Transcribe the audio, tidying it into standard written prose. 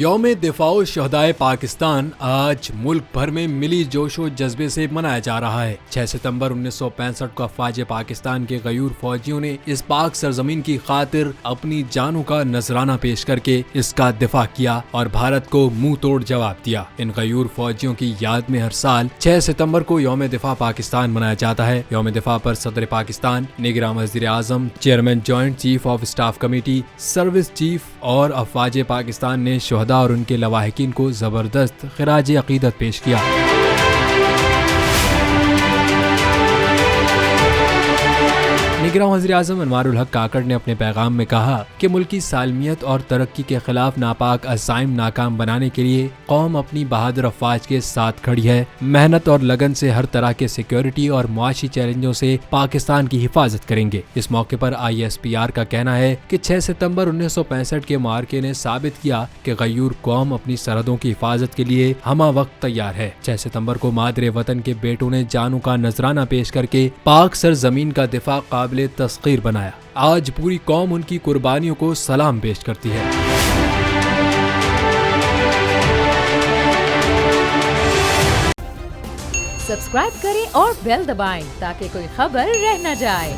یوم دفاع شہدائے پاکستان آج ملک بھر میں ملی جوش و جذبے سے منایا جا رہا ہے۔ 6 ستمبر 1965 کو افواج پاکستان کے غیور فوجیوں نے اس پاک سرزمین کی خاطر اپنی جانوں کا نذرانہ پیش کر کے اس کا دفاع کیا اور بھارت کو منہ توڑ جواب دیا۔ ان غیور فوجیوں کی یاد میں ہر سال 6 ستمبر کو یوم دفاع پاکستان منایا جاتا ہے۔ یوم دفاع پر صدر پاکستان، نگراں وزیر اعظم، chairman joint chief of staff committee, service chief اور افواج پاکستان نے شہداء اور ان کے لواحقین کو زبردست خراج عقیدت پیش کیا۔ نگراں وزیر اعظم انوار الحق کاکڑ نے اپنے پیغام میں کہا کہ ملکی سالمیت اور ترقی کے خلاف ناپاک عزائم ناکام بنانے کے لیے قوم اپنی بہادر افواج کے ساتھ کھڑی ہے۔ محنت اور لگن سے ہر طرح کے سیکیورٹی اور معاشی چیلنجوں سے پاکستان کی حفاظت کریں گے۔ اس موقع پر ISPR کا کہنا ہے کہ 6 ستمبر 1965 کے معرکے نے ثابت کیا کہ غیور قوم اپنی سرحدوں کی حفاظت کے لیے ہمہ وقت تیار ہے۔ 6 ستمبر کو مادر وطن کے بیٹوں نے جانوں کا نذرانہ پیش کر کے پاک سرزمین کا دفاع قابل تسخیر بنایا۔ آج پوری قوم ان کی قربانیوں کو سلام پیش کرتی ہے۔ سبسکرائب کریں اور بیل دبائیں تاکہ کوئی خبر رہ نہ جائے۔